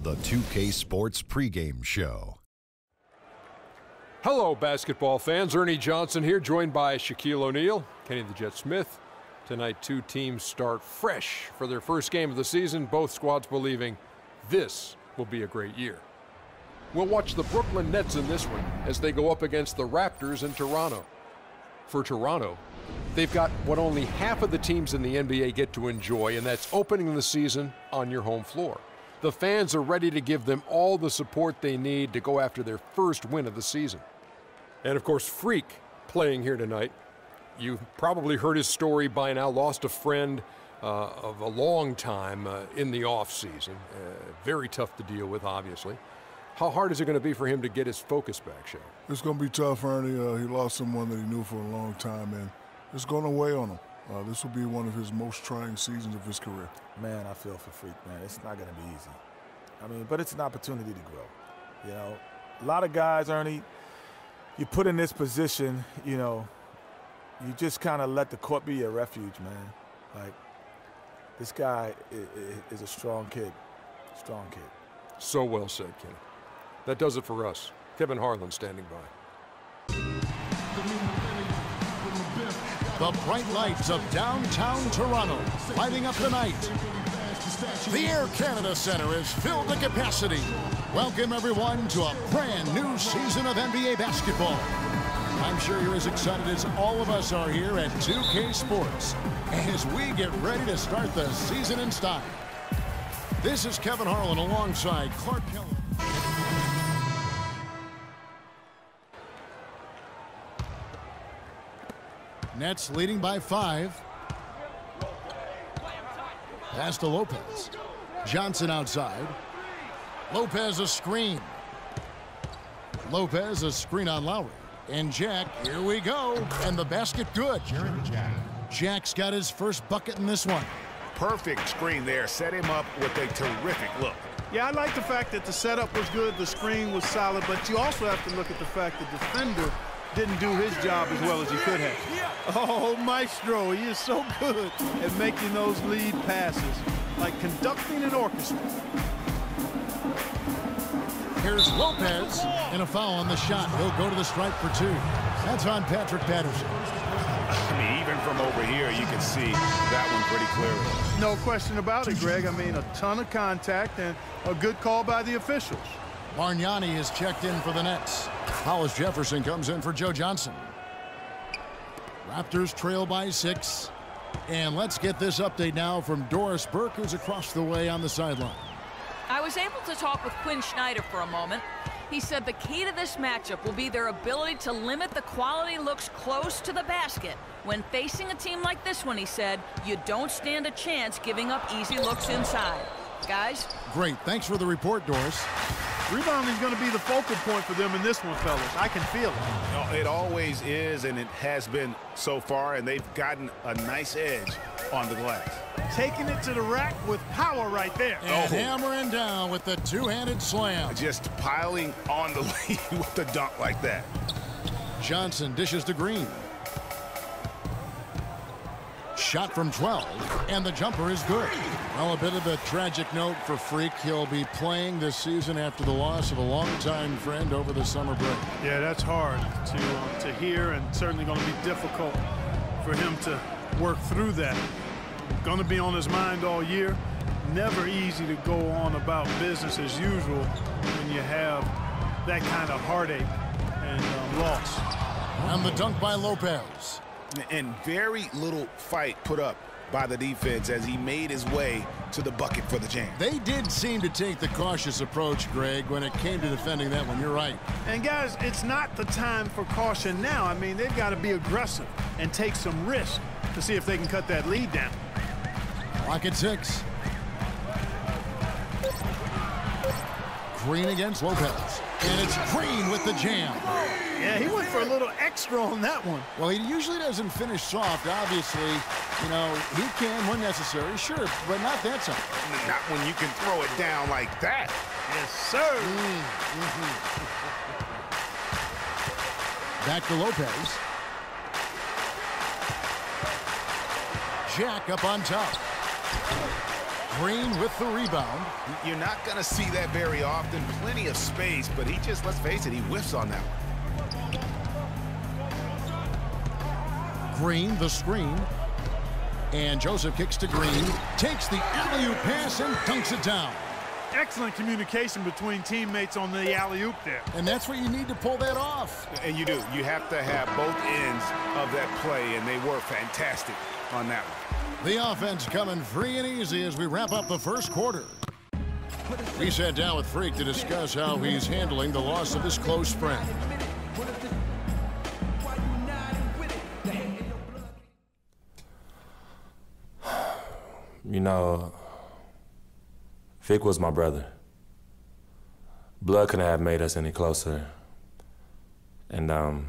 the 2K Sports pregame show. Hello, basketball fans. Ernie Johnson here, joined by Shaquille O'Neal, Kenny the Jet Smith. Tonight, two teams start fresh for their first game of the season, both squads believing this will be a great year. We'll watch the Brooklyn Nets in this one as they go up against the Raptors in Toronto. For Toronto, they've got what only half of the teams in the NBA get to enjoy, and that's opening the season on your home floor. The fans are ready to give them all the support they need to go after their first win of the season. And of course, Freak playing here tonight. You've probably heard his story by now. Lost a friend of a long time in the offseason. Very tough to deal with, obviously. How hard is it going to be for him to get his focus back, Shaq? It's going to be tough, Ernie. He lost someone that he knew for a long time, and it's going to weigh on him. This will be one of his most trying seasons of his career. Man, I feel for Freak, man. It's not going to be easy. I mean, but it's an opportunity to grow. You know, a lot of guys, Ernie, you put in this position, you know, you just kind of let the court be your refuge, man. Like, this guy is a strong kid. Strong kid. So well said, Kenny. That does it for us. Kevin Harlan standing by. The bright lights of downtown Toronto lighting up the night. The Air Canada Centre is filled to capacity. Welcome, everyone, to a brand new season of NBA basketball. I'm sure you're as excited as all of us are here at 2K Sports as we get ready to start the season in style. This is Kevin Harlan alongside Clark Keller. Nets leading by 5. Pass to Lopez. Johnson outside. Lopez a screen. Lopez a screen on Lowry. And Jack, here we go. And the basket good. Jack's got his first bucket in this one. Perfect screen there. Set him up with a terrific look. Yeah, I like the fact that the setup was good, the screen was solid, but you also have to look at the fact the defender didn't do his job as well as he could have. Oh, Maestro, he is so good at making those lead passes, like conducting an orchestra. Here's Lopez, and a foul on the shot. He'll go to the stripe for 2. That's on Patrick Patterson. I mean, even from over here, you can see that one pretty clearly. No question about it, Greg. I mean, a ton of contact and a good call by the officials. Bargnani is checked in for the Nets. Hollis Jefferson comes in for Joe Johnson. Raptors trail by 6. And let's get this update now from Doris Burke, who's across the way on the sideline. I was able to talk with Quinn Snyder for a moment. He said the key to this matchup will be their ability to limit the quality looks close to the basket. When facing a team like this one, he said, you don't stand a chance giving up easy looks inside. Guys? Great. Thanks for the report, Doris. Rebounding is going to be the focal point for them in this one, fellas. I can feel it. It always is, and it has been so far, and they've gotten a nice edge on the glass. Taking it to the rack with power right there. And hammering down with the two-handed slam. Just piling on the lead with the dunk like that. Johnson dishes to Green. Shot from 12, and the jumper is good. Well, a bit of a tragic note for Freak. He'll be playing this season after the loss of a longtime friend over the summer break. Yeah, that's hard to hear, and certainly going to be difficult for him to work through that. Going to be on his mind all year. Never easy to go on about business as usual when you have that kind of heartache and loss. And the dunk by Lopez. And very little fight put up by the defense as he made his way to the bucket for the jam. They did seem to take the cautious approach, Greg, when it came to defending that one. You're right. And, guys, it's not the time for caution now. I mean, they've got to be aggressive and take some risk to see if they can cut that lead down. Clock at 6. Green against Lopez. And it's Green with the jam. Yeah, he went for a little extra on that one. Well, he usually doesn't finish soft. Obviously, you know, he can when necessary, sure, but not that time. Not when you can throw it down like that. Yes, sir. Back to Lopez. Jack up on top. Green with the rebound. You're not going to see that very often. Plenty of space, but he just, let's face it, he whiffs on that one. Green, the screen. And Joseph kicks to Green, takes the alley-oop pass and dunks it down. Excellent communication between teammates on the alley-oop there. And that's what you need to pull that off. And you do. You have to have both ends of that play, and they were fantastic on that one. The offense coming free and easy as we wrap up the first quarter. We sat down with Freak to discuss how he's handling the loss of his close friend. You know, Vic was my brother. Blood couldn't have made us any closer. And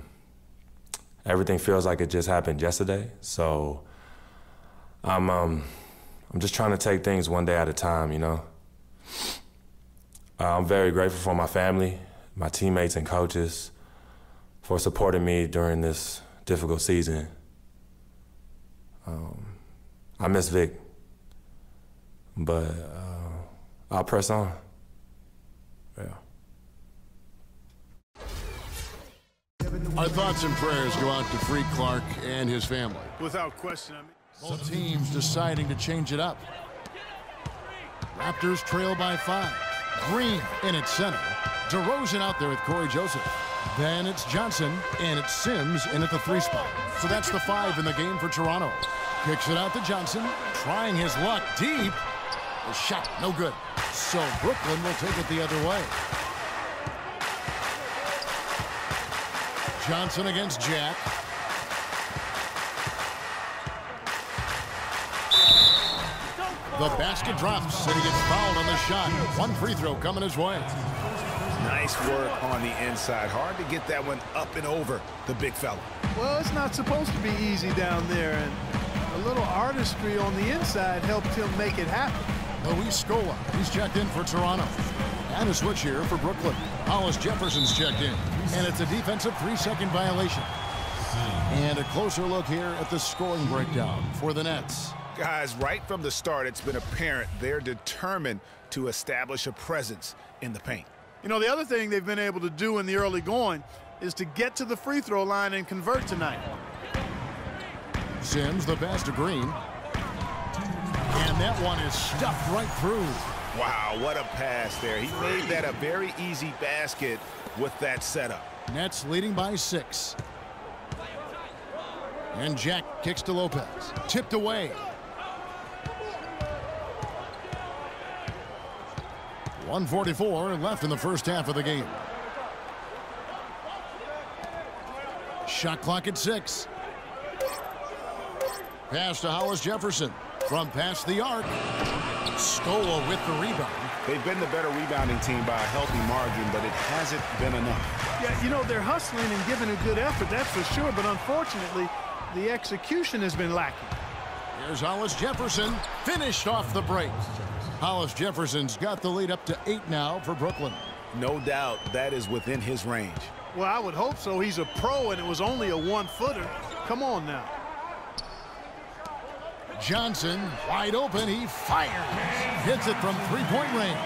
everything feels like it just happened yesterday. So I'm just trying to take things one day at a time, you know. I'm very grateful for my family, my teammates and coaches for supporting me during this difficult season. I miss Vic. But I'll press on. Yeah. Our thoughts and prayers go out to Freak Clark and his family. Without question, Both teams deciding to change it up. Raptors trail by 5. Green in its center. DeRozan out there with Corey Joseph. Then it's Johnson, and it's Sims in at the 3 spot. So that's the 5 in the game for Toronto. Kicks it out to Johnson, trying his luck deep. The shot, no good. So Brooklyn will take it the other way. Johnson against Jack. The basket drops, and he gets fouled on the shot. One free throw coming his way. Nice work on the inside. Hard to get that one up and over the big fella. Well, it's not supposed to be easy down there, and a little artistry on the inside helped him make it happen. Luis Scola, he's checked in for Toronto. And a switch here for Brooklyn. Hollis Jefferson's checked in. And it's a defensive 3-second violation. And a closer look here at the scoring breakdown for the Nets. Guys, right from the start, it's been apparent they're determined to establish a presence in the paint. You know, the other thing they've been able to do in the early going is to get to the free throw line and convert tonight. Sims, the pass to Green. And that one is stuffed right through. Wow, what a pass there. He made that a very easy basket with that setup. Nets leading by 6. And Jack kicks to Lopez. Tipped away. 1:44 left in the first half of the game. Shot clock at 6. Pass to Hollis Jefferson. From past the arc. Scola with the rebound. They've been the better rebounding team by a healthy margin, but it hasn't been enough. Yeah, you know, they're hustling and giving a good effort, that's for sure, but unfortunately, the execution has been lacking. Here's Hollis Jefferson, finished off the break. Hollis Jefferson's got the lead up to 8 now for Brooklyn. No doubt that is within his range. Well, I would hope so. He's a pro, and it was only a 1-footer. Come on now. Johnson, wide open, he fires. Hits it from 3-point range.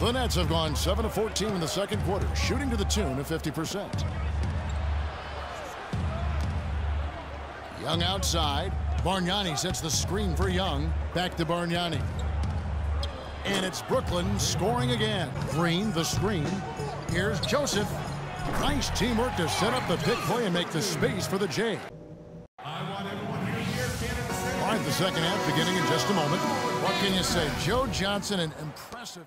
The Nets have gone 7 of 14 in the second quarter, shooting to the tune of 50%. Young outside. Bargnani sets the screen for Young. Back to Bargnani. And it's Brooklyn scoring again. Green, the screen. Here's Joseph. Nice teamwork to set up the pick play and make the space for the J. All right, the second half beginning in just a moment. What can you say? Joe Johnson, an impressive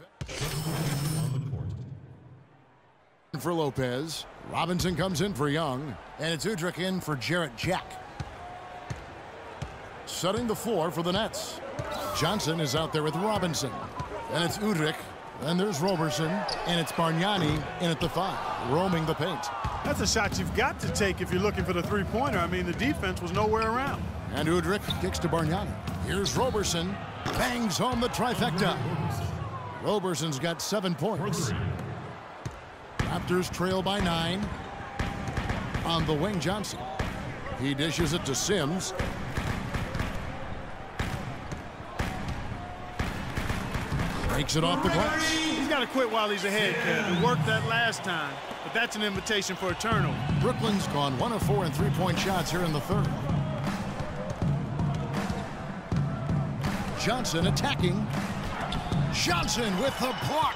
for Lopez. Robinson comes in for Young. And it's Udrich in for Jarrett Jack. Setting the floor for the Nets. Johnson is out there with Robinson. And it's Udrich. Then there's Roberson. And it's Bargnani in at the 5, roaming the paint. That's a shot you've got to take if you're looking for the three-pointer. I mean, the defense was nowhere around. And Udrich kicks to Bargnani. Here's Roberson. Bangs home the trifecta. Roberson's got 7 points. Raptors trail by 9. On the wing, Johnson. He dishes it to Sims. Takes it off the glass. He's got to quit while he's ahead, Kev. It worked that last time, but that's an invitation for a turnover. Brooklyn's gone 1 of 4 in three-point shots here in the third. Johnson attacking. Johnson with the block.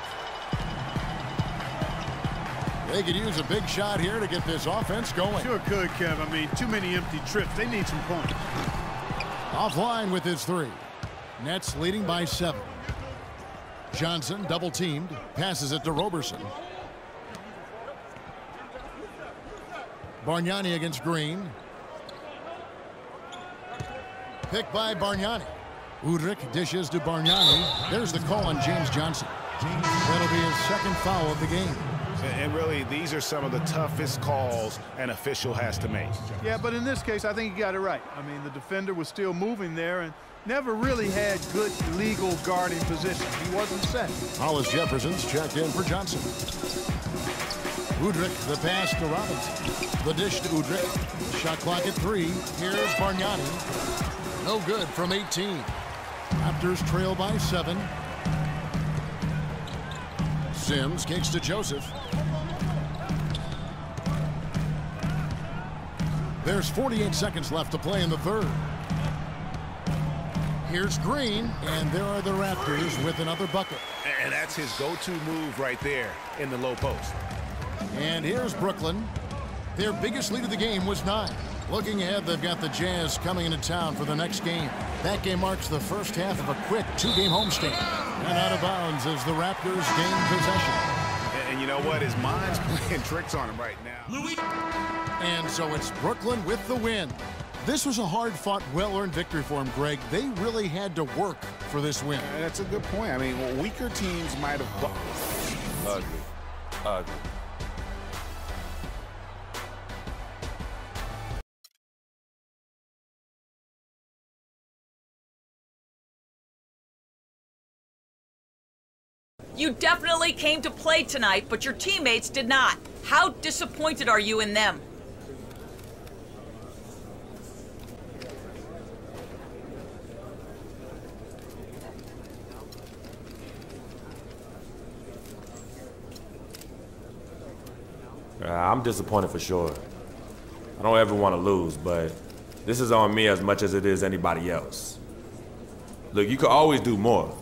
They could use a big shot here to get this offense going. Sure could, Kev. I mean, too many empty trips. They need some points. Offline with his 3. Nets leading by 7. Johnson double teamed. Passes it to Roberson. Bargnani against Green. Picked by Bargnani. Udrich dishes to Bargnani. There's the call on James Johnson. That'll be his second foul of the game. And really, these are some of the toughest calls an official has to make. Yeah, but in this case, I think he got it right. I mean, the defender was still moving there and never really had good legal guarding position. He wasn't set. Hollis Jefferson's checked in for Johnson. Udrich, the pass to Robinson. The dish to Udrich. Shot clock at 3. Here's Bargnani. No good from 18. Raptors trail by 7. Sims kicks to Joseph. There's 48 seconds left to play in the third. Here's Green, and there are the Raptors with another bucket. And that's his go-to move right there in the low post. And here's Brooklyn. Their biggest lead of the game was 9. Looking ahead, they've got the Jazz coming into town for the next game. That game marks the first half of a quick 2-game homestand. And out of bounds as the Raptors gain possession. And you know what? His mind's playing tricks on him right now. And so it's Brooklyn with the win. This was a hard-fought, well-earned victory for him, Greg. They really had to work for this win. That's a good point. I mean, weaker teams might have... Ugly. Ugly. You definitely came to play tonight, but your teammates did not. How disappointed are you in them? I'm disappointed for sure. I don't ever want to lose, but this is on me as much as it is anybody else. Look, you could always do more.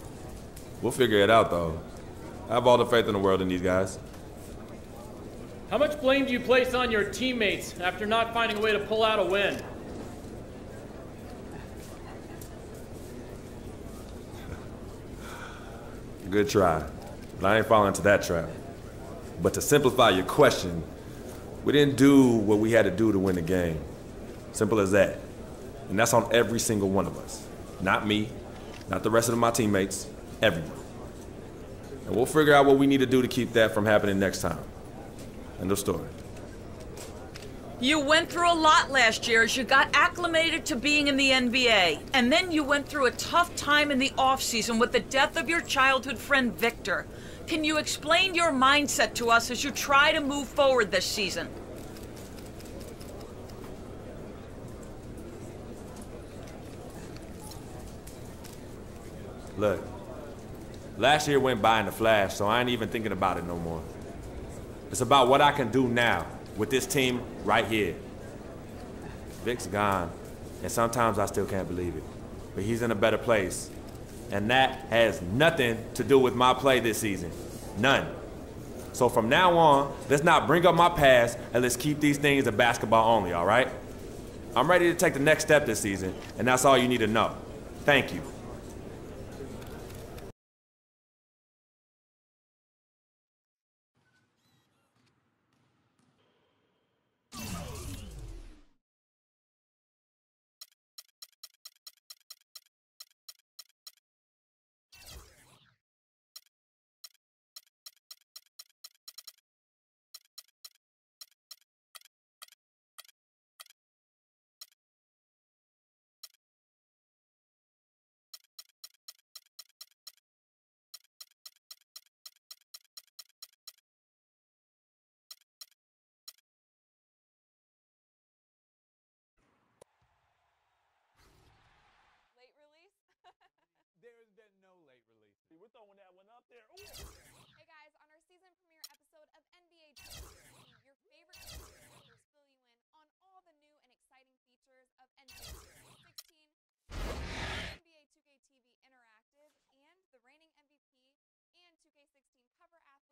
We'll figure it out, though. I have all the faith in the world in these guys. How much blame do you place on your teammates after not finding a way to pull out a win? Good try, but I ain't falling into that trap. But to simplify your question, we didn't do what we had to do to win the game. Simple as that. And that's on every single one of us. Not me, not the rest of my teammates, everyone. And we'll figure out what we need to do to keep that from happening next time. End of story. You went through a lot last year as you got acclimated to being in the NBA. And then you went through a tough time in the offseason with the death of your childhood friend, Victor. Can you explain your mindset to us as you try to move forward this season? Look, last year went by in a flash, so I ain't even thinking about it no more. It's about what I can do now with this team right here. Vic's gone, and sometimes I still can't believe it. But he's in a better place. And that has nothing to do with my play this season. None. So from now on, let's not bring up my past, and let's keep these things in basketball only, all right? I'm ready to take the next step this season, and that's all you need to know. Thank you. We're throwing that one up there. Ooh. Hey guys, on our season premiere episode of NBA 2K16, your favorite characters fill you in on all the new and exciting features of NBA 2K16, NBA 2K TV Interactive, and the reigning MVP and 2K16 cover athlete